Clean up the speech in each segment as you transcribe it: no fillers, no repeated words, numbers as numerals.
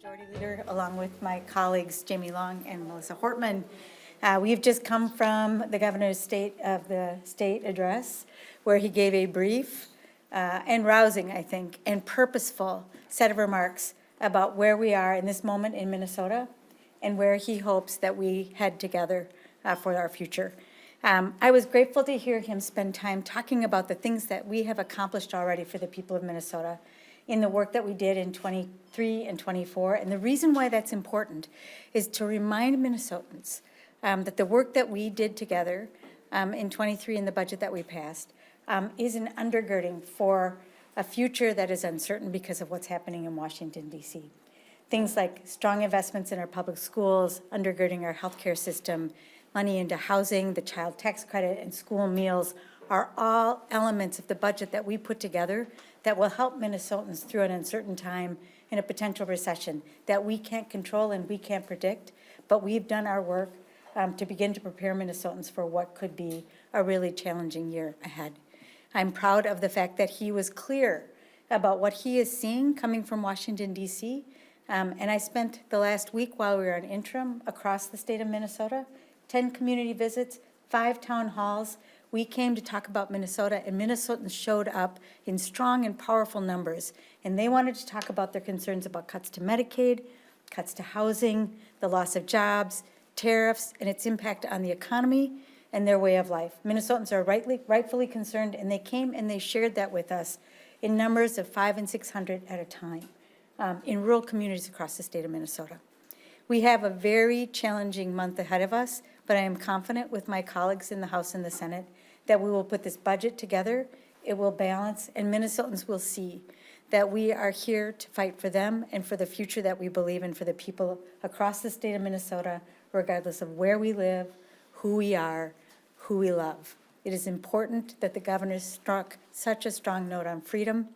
Majority Leader, along with my colleagues Jamie Long and Melissa Hortman. We've just come from the governor's State of the State address, where he gave a brief and rousing, I think, and purposeful set of remarks about where we are in this moment in Minnesota and where he hopes that we head together for our future. I was grateful to hear him spend time talking about the things that we have accomplished already for the people of Minnesota in the work that we did in 23 and 24. And the reason why that's important is to remind Minnesotans that the work that we did together in 23 in the budget that we passed is an undergirding for a future that is uncertain because of what's happening in Washington, D.C. Things like strong investments in our public schools, undergirding our healthcare system, money into housing, the child tax credit, and school meals are all elements of the budget that we put together that will help Minnesotans through an uncertain time in a potential recession that we can't control and we can't predict, but we've done our work to begin to prepare Minnesotans for what could be a really challenging year ahead. I'm proud of the fact that he was clear about what he is seeing coming from Washington, D.C., and I spent the last week while we were on interim across the state of Minnesota, 10 community visits, 5 town halls. We came to talk about Minnesota, and Minnesotans showed up in strong and powerful numbers, and they wanted to talk about their concerns about cuts to Medicaid, cuts to housing, the loss of jobs, tariffs, and its impact on the economy and their way of life. Minnesotans are rightfully concerned, and they came and they shared that with us in numbers of 500 and 600 at a time in rural communities across the state of Minnesota. We have a very challenging month ahead of us, but I am confident with my colleagues in the House and the Senate that we will put this budget together, it will balance, and Minnesotans will see that we are here to fight for them and for the future that we believe in for the people across the state of Minnesota, regardless of where we live, who we are, who we love. It is important that the governor struck such a strong note on freedom.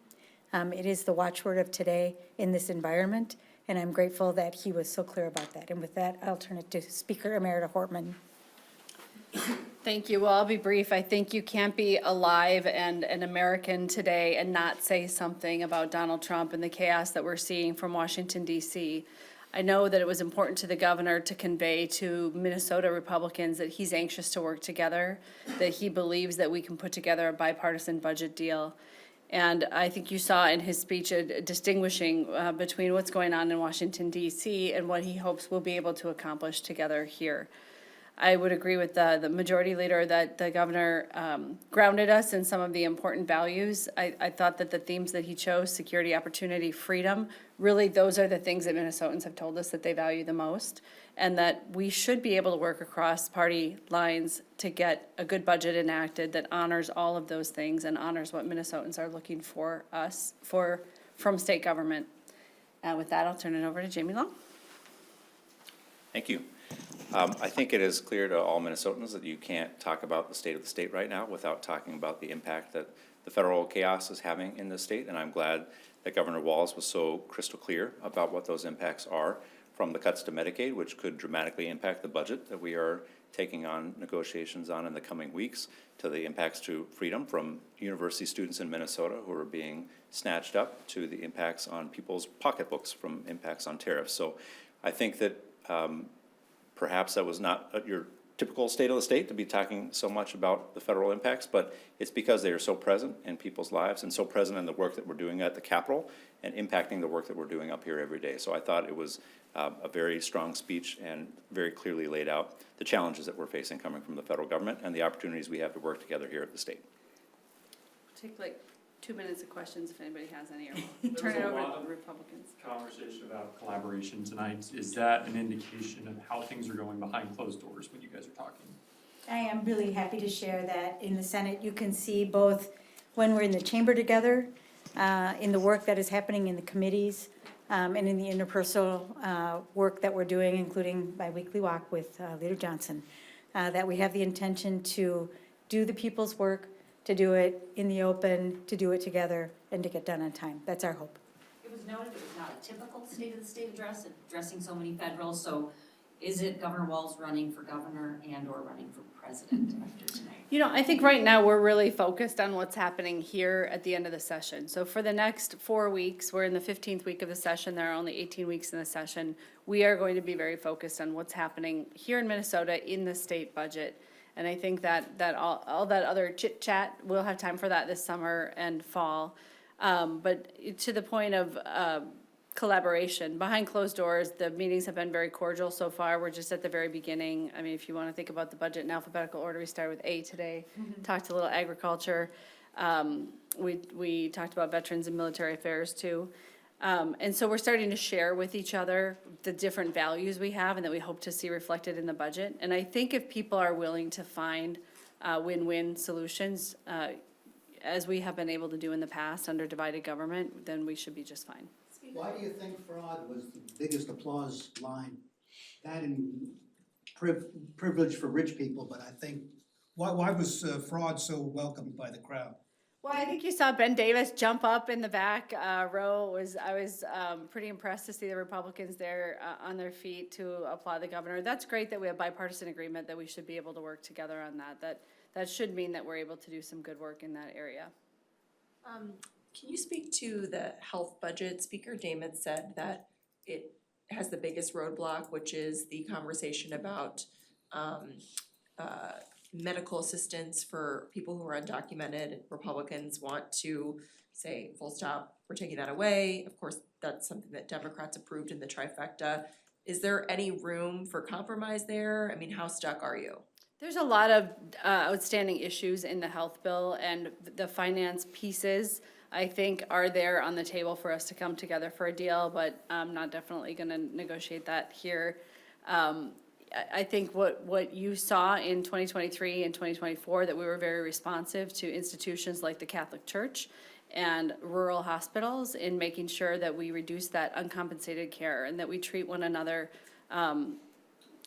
It is the watchword of today in this environment, and I'm grateful that he was so clear about that. And with that, I'll turn it to Speaker Emerita Hortman. Thank you. Well, I'll be brief. I think you can't be alive and an American today and not say something about Donald Trump and the chaos that we're seeing from Washington, D.C. I know that it was important to the governor to convey to Minnesota Republicans that he's anxious to work together, that he believes that we can put together a bipartisan budget deal. And I think you saw in his speech a distinguishing between what's going on in Washington, D.C. and what he hopes we'll be able to accomplish together here. I would agree with the majority leader that the governor grounded us in some of the important values. I thought that the themes that he chose, security, opportunity, freedom, really those are the things that Minnesotans have told us that they value the most, and that we should be able to work across party lines to get a good budget enacted that honors all of those things and honors what Minnesotans are looking for us from state government. With that, I'll turn it over to Jamie Long. Thank you. I think it is clear to all Minnesotans that you can't talk about the state of the state right now without talking about the impact that the federal chaos is having in the state, and I'm glad that Governor Walz was so crystal clear about what those impacts are, from the cuts to Medicaid, which could dramatically impact the budget that we are taking on negotiations on in the coming weeks, to the impacts to freedom from university students in Minnesota who are being snatched up, to the impacts on people's pocketbooks from impacts on tariffs. So I think that perhaps that was not your typical state of the state to be talking so much about the federal impacts, but it's because they are so present in people's lives and so present in the work that we're doing at the Capitol and impacting the work that we're doing up here every day. So I thought it was a very strong speech and very clearly laid out the challenges that we're facing coming from the federal government and the opportunities we have to work together here at the state. Take like 2 minutes of questions if anybody has any, or we'll turn it over to the Republicans. Conversation about collaboration tonight. Is that an indication of how things are going behind closed doors when you guys are talking? I am really happy to share that in the Senate you can see both when we're in the chamber together, in the work that is happening in the committees, and in the interpersonal work that we're doing, including my weekly walk with Leader Johnson, that we have the intention to do the people's work, to do it in the open, to do it together, and to get done on time. That's our hope. It was noted it was not a typical State of the State address, addressing so many federal, so Is it Governor Walz running for governor and or running for president after tonight? You know, I think right now we're really focused on what's happening here at the end of the session. So for the next 4 weeks, we're in the 15th week of the session. There are only 18 weeks in the session. We are going to be very focused on what's happening here in Minnesota in the state budget. And I think that all that other chit chat, we'll have time for that this summer and fall. But to the point of collaboration, behind closed doors, the meetings have been very cordial so far. We're just at the very beginning. I mean, if you want to think about the budget in alphabetical order, we started with A today, talked a little agriculture. We talked about veterans and military affairs too. And so we're starting to share with each other the different values we have and that we hope to see reflected in the budget. And I think if people are willing to find win-win solutions, as we have been able to do in the past under divided government, then we should be just fine. Why do you think fraud was the biggest applause line? That and privilege for rich people, but I think, why was fraud so welcomed by the crowd? Well, I think you saw Ben Davis jump up in the back row. I was pretty impressed to see the Republicans there on their feet to applaud the governor. That's great that we have bipartisan agreement that we should be able to work together on that. That should mean that we're able to do some good work in that area. Can you speak to the health budget? Speaker Damon said that it has the biggest roadblock, which is the conversation about medical assistance for people who are undocumented. Republicans want to say, full stop, we're taking that away. Of course, that's something that Democrats approved in the trifecta. Is there any room for compromise there? I mean, how stuck are you? There's a lot of outstanding issues in the health bill, and the finance pieces, I think, are there on the table for us to come together for a deal, but I'm not definitely gonna negotiate that here. I think what you saw in 2023 and 2024, that we were very responsive to institutions like the Catholic Church and rural hospitals in making sure that we reduce that uncompensated care and that we treat one another,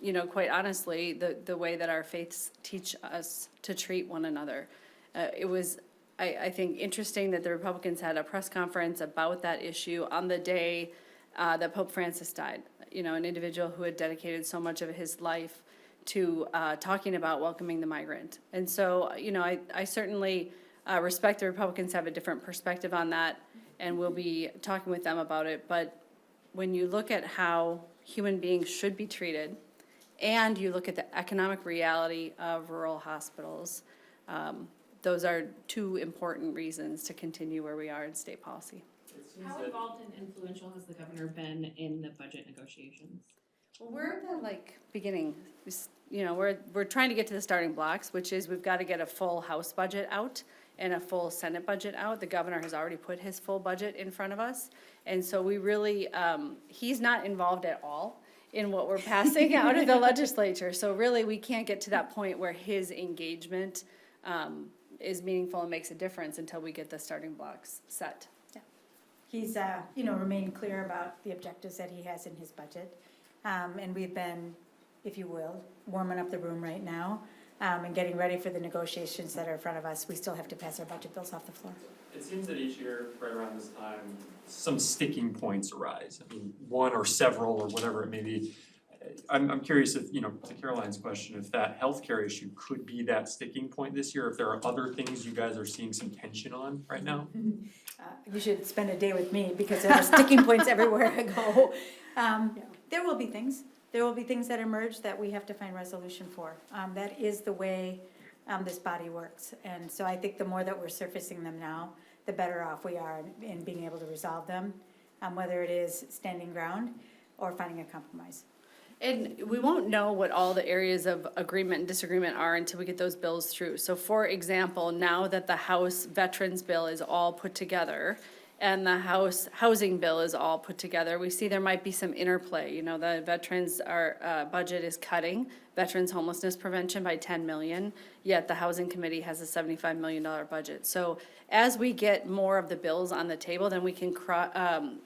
you know, quite honestly, the way that our faiths teach us to treat one another. It was, I think, interesting that the Republicans had a press conference about that issue on the day that Pope Francis died. You know, an individual who had dedicated so much of his life to talking about welcoming the migrant. And so, you know, I certainly respect the Republicans have a different perspective on that, and we'll be talking with them about it. But when you look at how human beings should be treated, and you look at the economic reality of rural hospitals, those are two important reasons to continue where we are in state policy. How involved and influential has the governor been in the budget negotiations? Well, we're at the beginning. You know, we're trying to get to the starting blocks, which is we've got to get a full House budget out and a full Senate budget out. The governor has already put his full budget in front of us, and so we really he's not involved at all in what we're passing out of the legislature. So really, we can't get to that point where his engagement is meaningful and makes a difference until we get the starting blocks set. He's, you know, remained clear about the objectives that he has in his budget. And we've been, if you will, warming up the room right now and getting ready for the negotiations that are in front of us. We still have to pass our budget bills off the floor. It seems that each year, right around this time, some sticking points arise. I mean, one or several or whatever it may be. I'm curious if, you know, to Caroline's question, if that healthcare issue could be that sticking point this year, if there are other things you guys are seeing some tension on right now? You should spend a day with me because there are sticking points everywhere I go. There will be things. There will be things that emerge that we have to find resolution for. That is the way this body works. And so I think the more that we're surfacing them now, the better off we are in being able to resolve them, whether it is standing ground or finding a compromise. And we won't know what all the areas of agreement and disagreement are until we get those bills through. So for example, now that the House Veterans Bill is all put together and the House Housing Bill is all put together, we see there might be some interplay. You know, the veterans, our budget is cutting veterans homelessness prevention by $10 million, yet the Housing Committee has a $75 million budget. So as we get more of the bills on the table, then we can,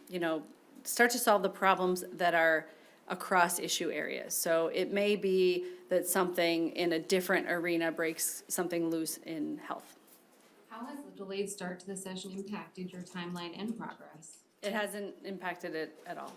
you know, start to solve the problems that are across issue areas. So it may be that something in a different arena breaks something loose in health. How has the delayed start to the session impacted your timeline and progress? It hasn't impacted it at all.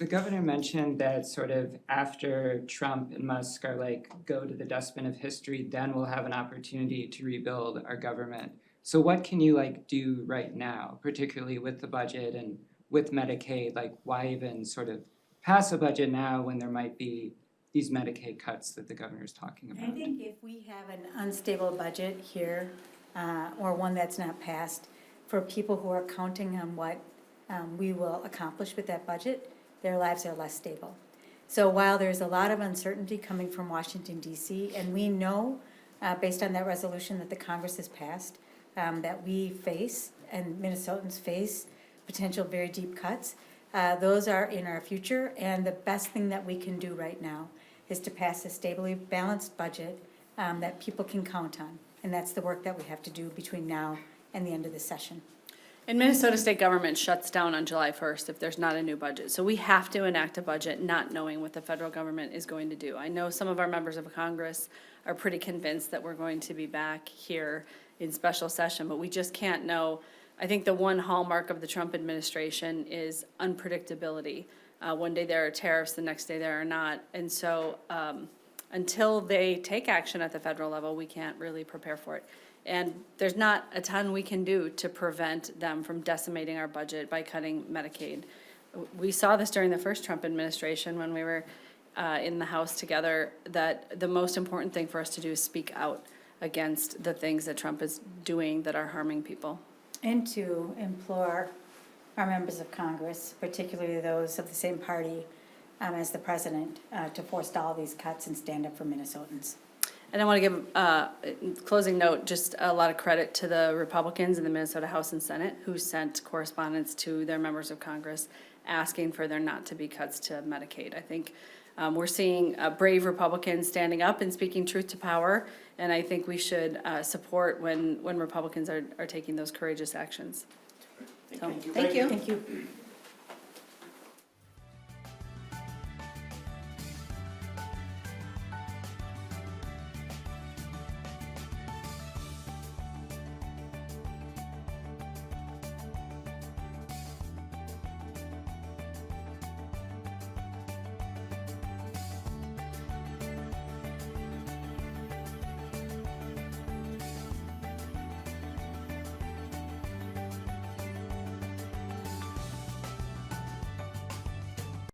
The governor mentioned that sort of after Trump and Musk are like, go to the dustbin of history, then we'll have an opportunity to rebuild our government. So what can you like do right now, particularly with the budget and with Medicaid? Like, why even sort of pass a budget now when there might be these Medicaid cuts that the governor's talking about? I think if we have an unstable budget here, or one that's not passed, for people who are counting on what we will accomplish with that budget, their lives are less stable. So while there's a lot of uncertainty coming from Washington DC, and we know, based on that resolution that the Congress has passed, that we face, and Minnesotans face, potential very deep cuts, those are in our future, and the best thing that we can do right now is to pass a stably balanced budget that people can count on. And that's the work that we have to do between now and the end of the session. And Minnesota state government shuts down on July 1st if there's not a new budget. So we have to enact a budget not knowing what the federal government is going to do. I know some of our members of Congress are pretty convinced that we're going to be back here in special session, but we just can't know. I think the one hallmark of the Trump administration is unpredictability. One day there are tariffs, the next day there are not. And so until they take action at the federal level, we can't really prepare for it. And there's not a ton we can do to prevent them from decimating our budget by cutting Medicaid. We saw this during the first Trump administration when we were in the House together, that the most important thing for us to do is speak out against the things that Trump is doing that are harming people. And to implore our members of Congress, particularly those of the same party as the president, to forestall these cuts and stand up for Minnesotans. And I want to give, closing note, just a lot of credit to the Republicans in the Minnesota House and Senate who sent correspondence to their members of Congress asking for there not to be cuts to Medicaid. I think we're seeing brave Republicans standing up and speaking truth to power, and I think we should support when Republicans are taking those courageous actions. So, thank you. Thank you.